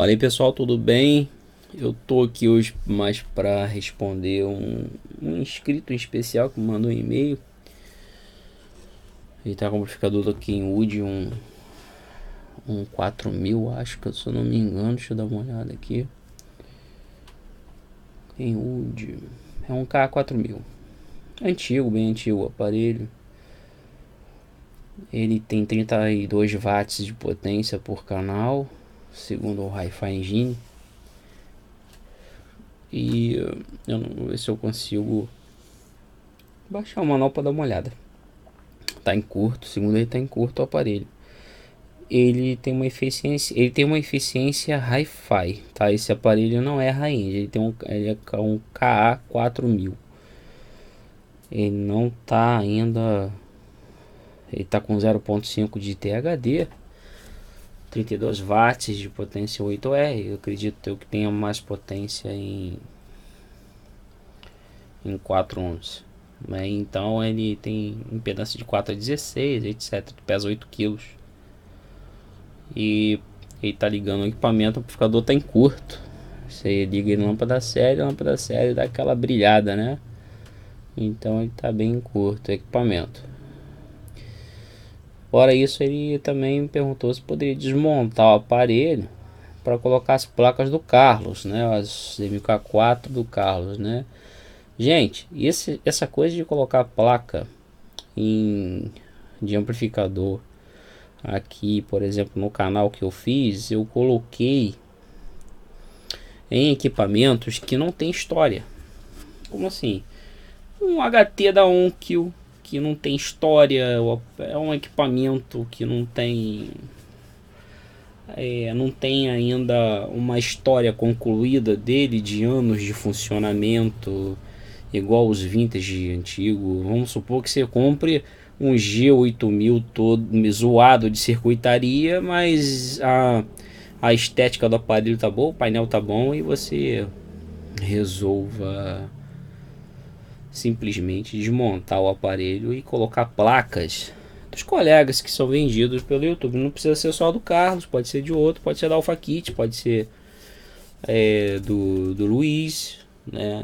Fala aí pessoal, tudo bem? Eu tô aqui hoje mais para responder um inscrito em especial que me mandou um e-mail. Ele tá com o amplificador do Kenwood, um 4000, acho que se eu não me engano. Deixa eu dar uma olhada aqui. Kenwood é um K4000, antigo, bem antigo o aparelho. Ele tem 32 watts de potência por canal, segundo o Hi-Fi Engine. E eu não vou ver se eu consigo baixar o manual para dar uma olhada. Tá em curto, segundo ele tá em curto o aparelho. Ele tem uma eficiência Hi-Fi, tá? Esse aparelho não é high-end, ele é um KA4000. Ele não tá ainda, ele tá com 0.5 de THD, 32 watts de potência 8R. Eu acredito que tenha mais potência em 4 ohms, né? Então ele tem impedância de 4 a 16, etc. Pesa 8 quilos. E ele tá ligando o equipamento, o amplificador tá em curto. Você liga ele na lâmpada série dá aquela brilhada, né? Então ele tá bem curto o equipamento. Fora isso, ele também me perguntou se poderia desmontar o aparelho para colocar as placas do Carlos, né? As MK4 do Carlos, né? Gente, essa coisa de colocar placa de amplificador aqui, por exemplo, no canal que eu fiz, eu coloquei em equipamentos que não tem história. Como assim? Um HT da Onkyo que não tem história, é um equipamento que não tem ainda uma história concluída dele de anos de funcionamento, igual os vintage antigo. Vamos supor que você compre um G8000 todo zoado de circuitaria, mas a estética do aparelho tá boa, o painel tá bom, e você resolva simplesmente desmontar o aparelho e colocar placas dos colegas que são vendidos pelo YouTube. Não precisa ser só do Carlos, pode ser de outro, pode ser da Alpha Kit, pode ser do Luiz, né?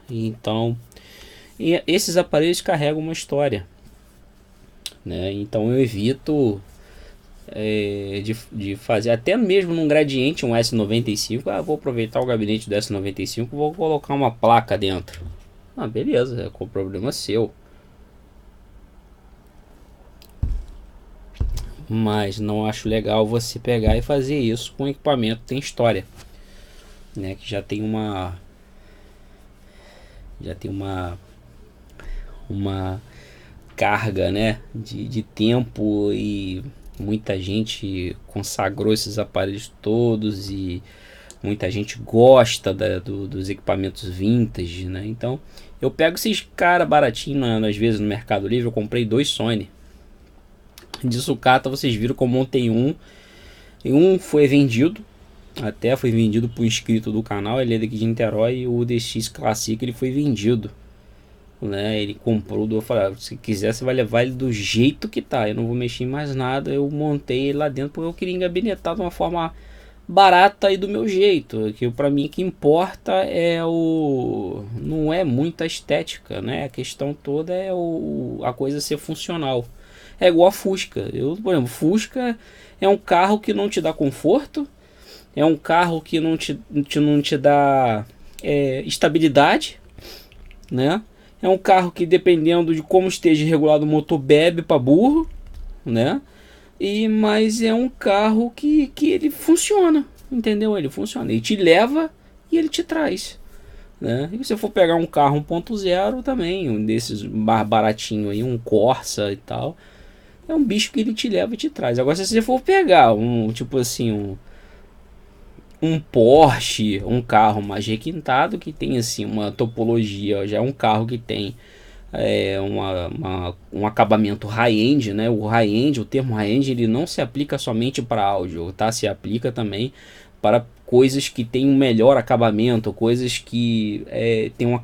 Então, esses aparelhos carregam uma história, né? Então eu evito de fazer, até mesmo num gradiente, um S95. Vou aproveitar o gabinete do S95, vou colocar uma placa dentro. Beleza, é com o problema seu. Mas não acho legal você pegar e fazer isso com equipamento que tem história, né? Que já tem uma carga, né, de tempo, e muita gente consagrou esses aparelhos todos, e muita gente gosta dos equipamentos vintage, né? Então eu pego esses cara baratinho, às vezes no Mercado Livre. Eu comprei 2 Sony de sucata, vocês viram que eu montei e um foi vendido, até foi vendido por um inscrito do canal, ele é daqui de Niterói. E o DX Classic, ele foi vendido, né? Ele comprou, eu falei, se quiser você vai levar ele do jeito que tá, eu não vou mexer em mais nada. Eu montei ele lá dentro porque eu queria engabinetar de uma forma barata e do meu jeito, que para mim o que importa não é muita estética, né? A questão toda é a coisa ser funcional. É igual a Fusca. Por exemplo, Fusca é um carro que não te dá conforto, é um carro que não te dá estabilidade, né? É um carro que, dependendo de como esteja regulado o motor, bebe para burro, né? Mas é um carro que ele funciona, entendeu? Ele funciona, ele te leva e ele te traz, né? E se você for pegar um carro 1.0 também, um desses mais baratinho aí, um Corsa e tal, é um bicho que ele te leva e te traz. Agora, se você for pegar tipo assim, um Porsche, um carro mais requintado, que tem assim uma topologia, já é um carro que tem um acabamento high-end, né? O termo high-end, ele não se aplica somente para áudio, tá? Se aplica também para coisas que tem um melhor acabamento, coisas que tem um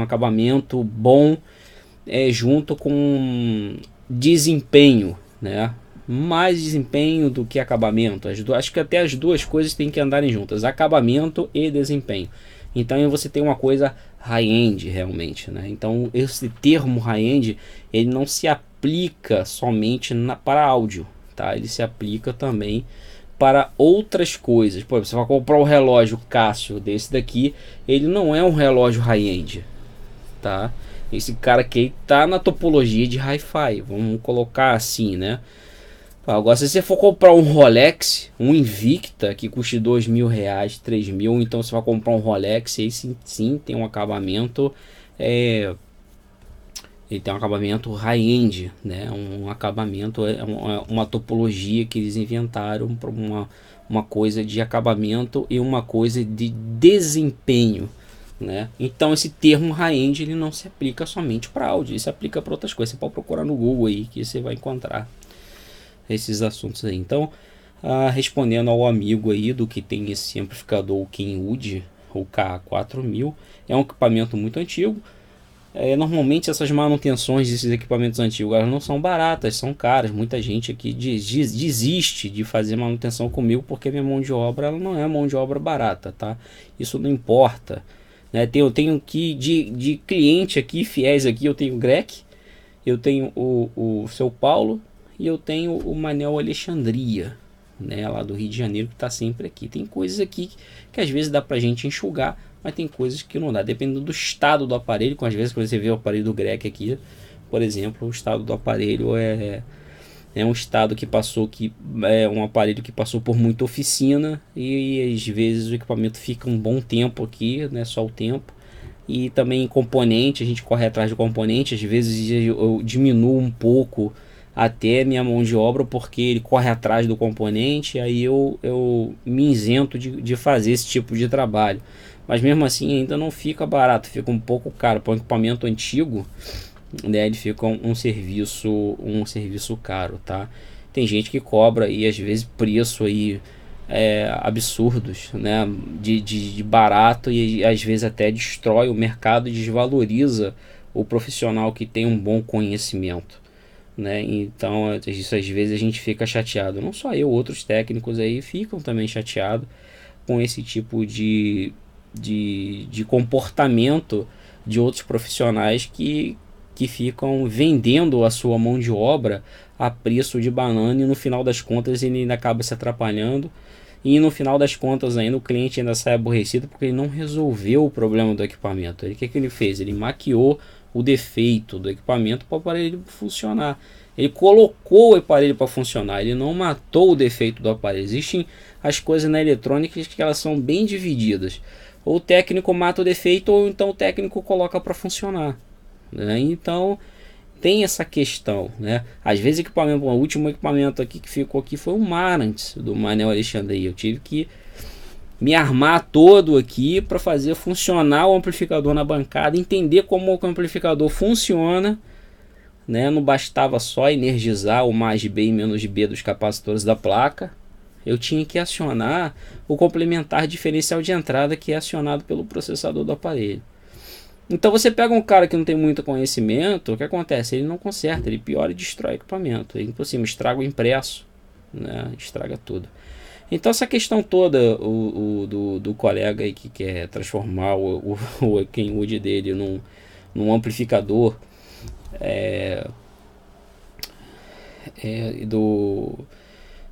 acabamento bom, junto com desempenho, né? mais desempenho do que acabamento. Acho que até as duas coisas têm que andarem juntas, acabamento e desempenho. Então você tem uma coisa high-end realmente, né? Então esse termo high-end, ele não se aplica somente para áudio, tá? Ele se aplica também para outras coisas. Pô, você vai comprar um relógio Casio desse daqui, ele não é um relógio high-end, tá? Esse cara aqui tá na topologia de hi-fi, vamos colocar assim, né? Agora, se você for comprar um Rolex, um Invicta, que custa R$2.000, 3.000, então você vai comprar um Rolex, aí sim tem um acabamento, ele tem um acabamento high-end, né? Um acabamento, uma topologia que eles inventaram para uma coisa de acabamento e uma coisa de desempenho, né? Então esse termo high-end, ele não se aplica somente para áudio, ele se aplica para outras coisas. Você pode procurar no Google aí que você vai encontrar esses assuntos aí. Então, respondendo ao amigo aí do que tem esse amplificador, o Kenwood, o K4000, é um equipamento muito antigo. Normalmente essas manutenções desses equipamentos antigos, elas não são baratas, são caras. Muita gente aqui desiste de fazer manutenção comigo porque minha mão de obra, ela não é mão de obra barata, tá? Isso não importa, né? Eu tenho que de cliente aqui, fiéis aqui, eu tenho o Grec, eu tenho o Seu Paulo e eu tenho o Manel Alexandria, né, lá do Rio de Janeiro, que está sempre aqui. Tem coisas aqui que às vezes dá pra gente enxugar, mas tem coisas que não dá, dependendo do estado do aparelho. Às vezes quando você vê o aparelho do Grec aqui, por exemplo, o estado do aparelho é um estado que passou, um aparelho que passou por muita oficina, e às vezes o equipamento fica um bom tempo aqui, né, só o tempo. E também componente, a gente corre atrás de componente, às vezes eu diminuo um pouco até minha mão de obra, porque ele corre atrás do componente, aí eu me isento de fazer esse tipo de trabalho. Mas mesmo assim ainda não fica barato, fica um pouco caro. Para um equipamento antigo, né, ele fica um serviço caro, tá? Tem gente que cobra aí às vezes preço aí absurdos, né, de barato, e às vezes até destrói o mercado e desvaloriza o profissional que tem um bom conhecimento, né? Então isso às vezes a gente fica chateado, não só eu, outros técnicos aí ficam também chateados com esse tipo de comportamento de outros profissionais que ficam vendendo a sua mão de obra a preço de banana, e no final das contas ele ainda acaba se atrapalhando, e no final das contas ainda o cliente ainda sai aborrecido porque ele não resolveu o problema do equipamento. O que ele fez? Ele maquiou o defeito do equipamento para o aparelho funcionar. Ele colocou o aparelho para funcionar, ele não matou o defeito do aparelho. Existem as coisas na eletrônica que elas são bem divididas. Ou o técnico mata o defeito, ou então o técnico coloca para funcionar, né? Então tem essa questão, né? Às vezes o último equipamento aqui que ficou aqui foi o Marantz do Manel Alexandria. Eu tive que me armar todo aqui para fazer funcionar o amplificador na bancada, entender como o amplificador funciona, né? Não bastava só energizar o mais B e menos B dos capacitores da placa. Eu tinha que acionar o complementar diferencial de entrada, que é acionado pelo processador do aparelho. Então você pega um cara que não tem muito conhecimento, o que acontece? Ele não conserta, ele piora e destrói o equipamento. Ele, por cima, estraga o impresso, né? Estraga tudo. Então essa questão toda do colega aí que quer transformar o Kenwood dele num amplificador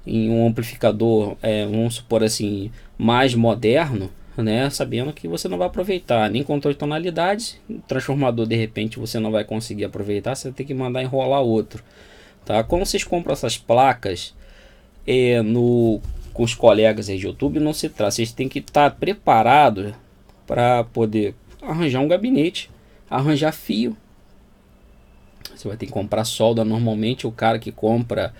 em um amplificador, vamos supor assim, mais moderno, né, sabendo que você não vai aproveitar nem controle de tonalidades, transformador de repente você não vai conseguir aproveitar, você vai ter que mandar enrolar outro, tá? Quando vocês compram essas placas com os colegas aí de YouTube, não se trata, vocês têm que estar preparados para poder arranjar um gabinete, arranjar fio. Você vai ter que comprar solda. Normalmente o cara que compra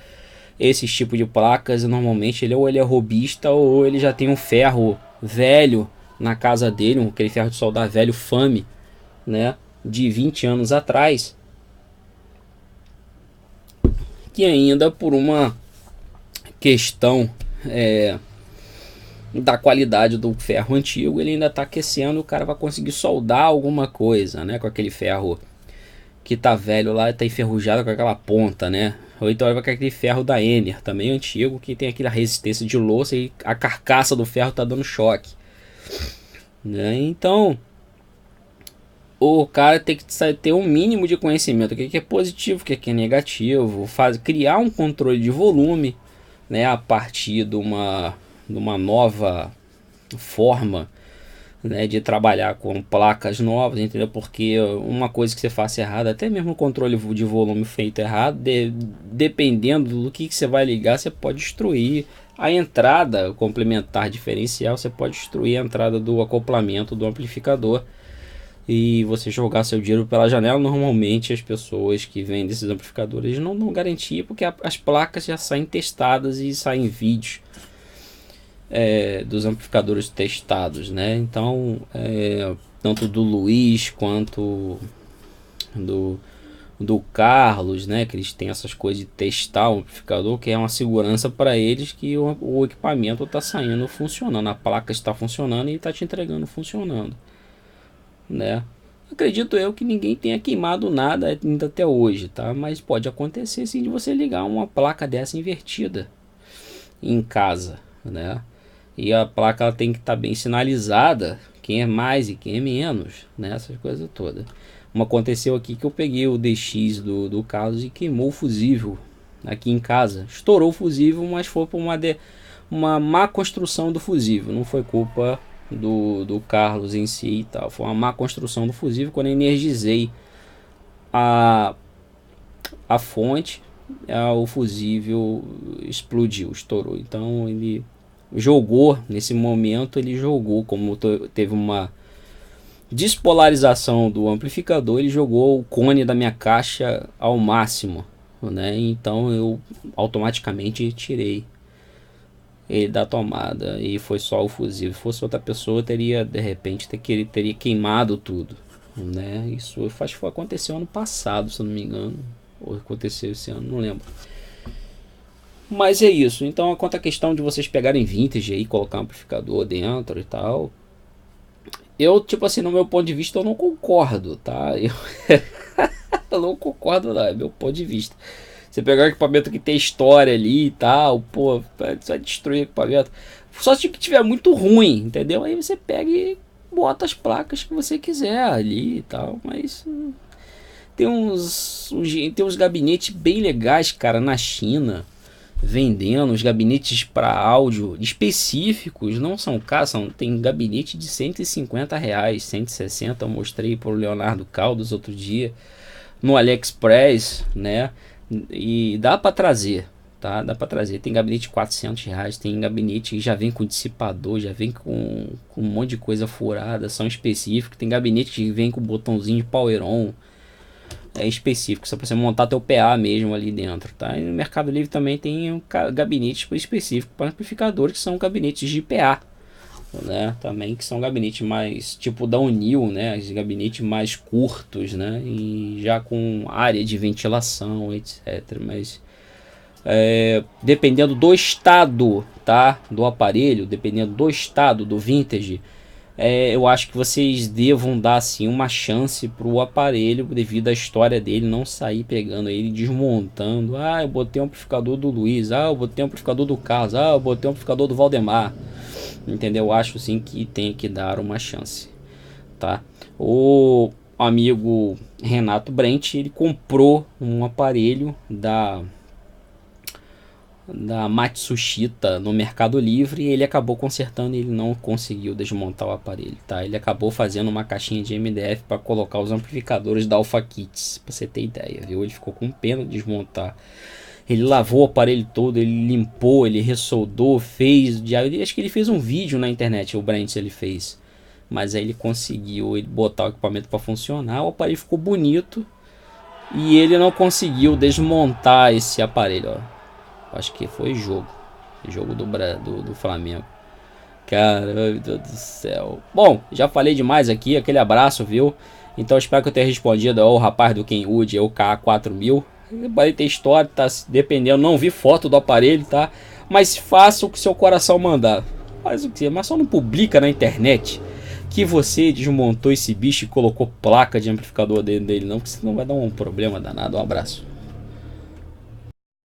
esses tipos de placas, normalmente ele é robista, ou ele já tem um ferro velho na casa dele, aquele ferro de soldar velho Fame, né, de 20 anos atrás, que ainda por uma questão da qualidade do ferro antigo, ele ainda está aquecendo, o cara vai conseguir soldar alguma coisa, né, com aquele ferro que tá velho lá, tá enferrujado com aquela ponta, né? Ou então vai com aquele ferro da Ender, também antigo, que tem aquela resistência de louça e a carcaça do ferro tá dando choque, né? Então, o cara tem que ter um mínimo de conhecimento, o que é positivo, o que é negativo, criar um controle de volume, né, a partir de uma nova forma, né, de trabalhar com placas novas, entendeu? Porque uma coisa que você faça errado, até mesmo o controle de volume feito errado, dependendo do que você vai ligar, você pode destruir a entrada complementar diferencial, você pode destruir a entrada do acoplamento do amplificador e você jogar seu dinheiro pela janela. Normalmente as pessoas que vendem esses amplificadores não dão garantia, porque as placas já saem testadas e saem vídeos dos amplificadores testados, né? Então, tanto do Luiz quanto do Carlos, né? Que eles têm essas coisas de testar o amplificador, que é uma segurança para eles que o equipamento está saindo funcionando, a placa está funcionando e está te entregando funcionando, né? Acredito eu que ninguém tenha queimado nada ainda até hoje, tá? Mas pode acontecer sim de você ligar uma placa dessa invertida em casa, né? E a placa ela tem que estar bem sinalizada, quem é mais e quem é menos, né? Essas coisas todas. Aconteceu aqui que eu peguei o DX do Carlos e queimou o fusível aqui em casa. Estourou o fusível, mas foi por uma má construção do fusível. Não foi culpa do Carlos em si e tal. Foi uma má construção do fusível. Quando eu energizei a fonte, o fusível explodiu, estourou. Então ele jogou, nesse momento ele jogou, como teve uma despolarização do amplificador, ele jogou o cone da minha caixa ao máximo, né? Então eu automaticamente tirei ele da tomada e foi só o fusível. Se fosse outra pessoa, teria de repente teria queimado tudo, né? Isso aconteceu ano passado, se eu não me engano, ou aconteceu esse ano, não lembro. Mas é isso. Então, quanto à questão de vocês pegarem vintage aí, colocar um amplificador dentro e tal, eu, tipo assim, no meu ponto de vista, eu não concordo, tá? Eu não concordo, não, é meu ponto de vista. Você pegar um equipamento que tem história ali e tal, pô, você vai destruir o equipamento. Só se tiver muito ruim, entendeu? Aí você pega e bota as placas que você quiser ali e tal, mas tem uns gabinetes bem legais, cara, na China, vendendo os gabinetes para áudio específicos, não são caros, tem gabinete de R$150, 160, eu mostrei para o Leonardo Caldas outro dia no AliExpress, né? E dá para trazer, tá? Dá para trazer. Tem gabinete de R$400, tem gabinete que já vem com dissipador, já vem com um monte de coisa furada, são específicos. Tem gabinete que vem com botãozinho de power on, específico, só para você montar teu PA mesmo ali dentro, tá? E no Mercado Livre também tem gabinetes específicos para amplificadores, que são gabinetes de PA, né? Também que são gabinetes mais tipo da Unil, né? Os gabinetes mais curtos, né? E já com área de ventilação, etc. Mas dependendo do estado, tá? Do aparelho, dependendo do estado do vintage, eu acho que vocês devam dar assim uma chance para o aparelho, devido à história dele, não sair pegando ele, desmontando. Eu botei um amplificador do Luiz, eu botei um amplificador do Carlos, eu botei um amplificador do Valdemar, entendeu? Eu acho sim que tem que dar uma chance, tá? O amigo Renato Brent, ele comprou um aparelho da Matsushita no Mercado Livre e ele acabou consertando e ele não conseguiu desmontar o aparelho, tá? Ele acabou fazendo uma caixinha de MDF para colocar os amplificadores da Alpha Kits, para você ter ideia, viu? Ele ficou com pena de desmontar. Ele lavou o aparelho todo, ele limpou, ele ressoldou, acho que ele fez um vídeo na internet, o Brent ele fez, mas aí ele conseguiu botar o equipamento para funcionar, o aparelho ficou bonito e ele não conseguiu desmontar esse aparelho, ó. Acho que foi jogo do Flamengo. Cara, meu Deus do céu. Bom, já falei demais aqui. Aquele abraço, viu? Então espero que eu tenha respondido ao rapaz do Kenwood, o KA4000. O aparelho tem história, tá dependendo. Não vi foto do aparelho, tá? Mas faça o que seu coração mandar. Faz o que, mas só não publica na internet que você desmontou esse bicho e colocou placa de amplificador dentro dele, não, porque senão vai dar um problema danado. Um abraço.